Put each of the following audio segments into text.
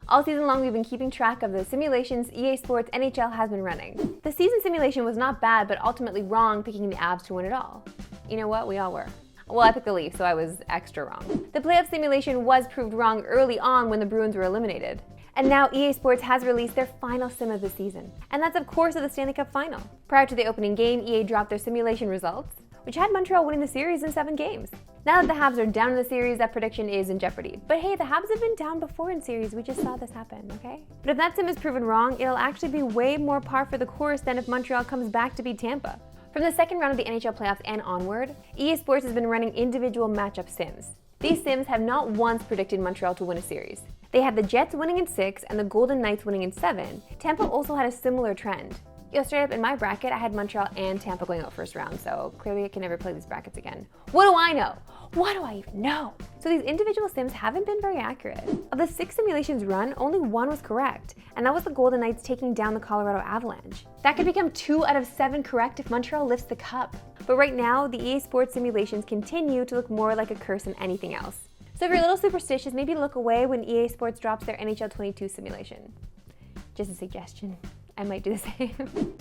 All season long, we've been keeping track of the simulations EA Sports NHL has been running. The season simulation was not bad, but ultimately wrong, picking the Habs to win it all. You know what? We all were. Well, I picked the Leafs, so I was extra wrong. The playoff simulation was proved wrong early on when the Bruins were eliminated. And now EA Sports has released their final sim of the season. And that's of course of the Stanley Cup Final. Prior to the opening game, EA dropped their simulation results, which had Montreal winning the series in 7 games. Now that the Habs are down in the series, that prediction is in jeopardy. But hey, the Habs have been down before in series, we just saw this happen, okay? But if that sim is proven wrong, it'll actually be way more par for the course than if Montreal comes back to beat Tampa. From the second round of the NHL playoffs and onward, EA Sports has been running individual matchup sims. These sims have not once predicted Montreal to win a series. They had the Jets winning in 6 and the Golden Knights winning in 7. Tampa also had a similar trend. Straight up in my bracket, I had Montreal and Tampa going out first round, so clearly I can never play these brackets again. What do I know? What do I even know? So these individual sims haven't been very accurate. Of the 6 simulations run, only 1 was correct, and that was the Golden Knights taking down the Colorado Avalanche. That could become 2 out of 7 correct if Montreal lifts the cup. But right now, the EA Sports simulations continue to look more like a curse than anything else. So if you're a little superstitious, maybe look away when EA Sports drops their NHL 22 simulation. Just a suggestion. I might do the same.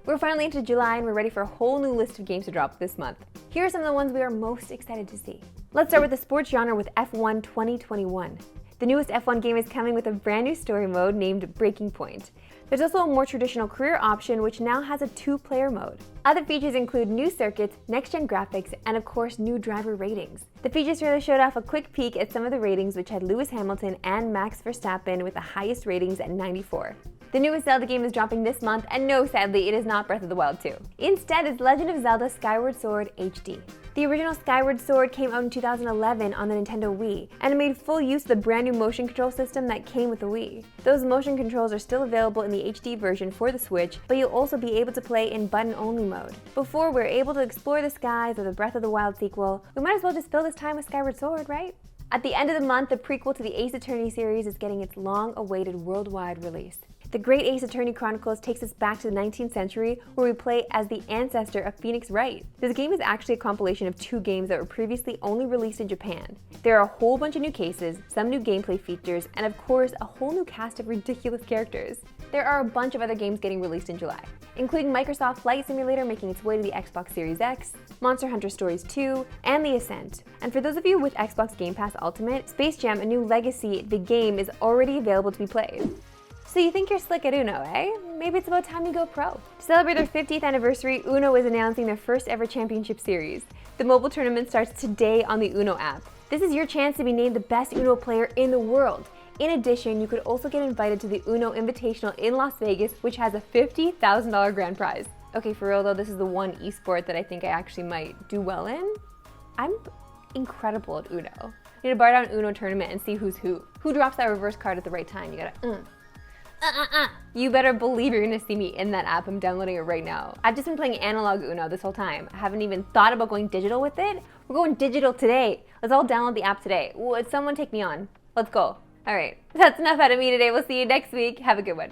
We're finally into July and we're ready for a whole new list of games to drop this month. Here are some of the ones we are most excited to see. Let's start with the sports genre with F1 2021. The newest F1 game is coming with a brand new story mode named Breaking Point. There's also a more traditional career option which now has a 2-player mode. Other features include new circuits, next-gen graphics, and of course new driver ratings. The features trailer showed off a quick peek at some of the ratings, which had Lewis Hamilton and Max Verstappen with the highest ratings at 94. The newest Zelda game is dropping this month, and no, sadly, it is not Breath of the Wild 2. Instead, it's Legend of Zelda Skyward Sword HD. The original Skyward Sword came out in 2011 on the Nintendo Wii, and it made full use of the brand new motion control system that came with the Wii. Those motion controls are still available in the HD version for the Switch, but you'll also be able to play in button-only mode. Before we're able to explore the skies of the Breath of the Wild sequel, we might as well just fill this time with Skyward Sword, right? At the end of the month, the prequel to the Ace Attorney series is getting its long-awaited worldwide release. The Great Ace Attorney Chronicles takes us back to the 19th century, where we play as the ancestor of Phoenix Wright. This game is actually a compilation of 2 games that were previously only released in Japan. There are a whole bunch of new cases, some new gameplay features, and of course, a whole new cast of ridiculous characters. There are a bunch of other games getting released in July, including Microsoft Flight Simulator making its way to the Xbox Series X, Monster Hunter Stories 2, and The Ascent. And for those of you with Xbox Game Pass Ultimate, Space Jam: A New Legacy, the game, is already available to be played. So you think you're slick at Uno, eh? Maybe it's about time you go pro. To celebrate their 50th anniversary, Uno is announcing their first ever championship series. The mobile tournament starts today on the Uno app. This is your chance to be named the best Uno player in the world. In addition, you could also get invited to the Uno Invitational in Las Vegas, which has a $50,000 grand prize. Okay, for real though, this is the one esport that I think I actually might do well in. I'm incredible at Uno. You need to bar down Uno tournament and see who's who. Who drops that reverse card at the right time? You gotta, You better believe you're gonna see me in that app. I'm downloading it right now. I've just been playing analog Uno this whole time. I haven't even thought about going digital with it. We're going digital today. Let's all download the app today. Would someone take me on? Let's go. All right, that's enough out of me today. We'll see you next week. Have a good one.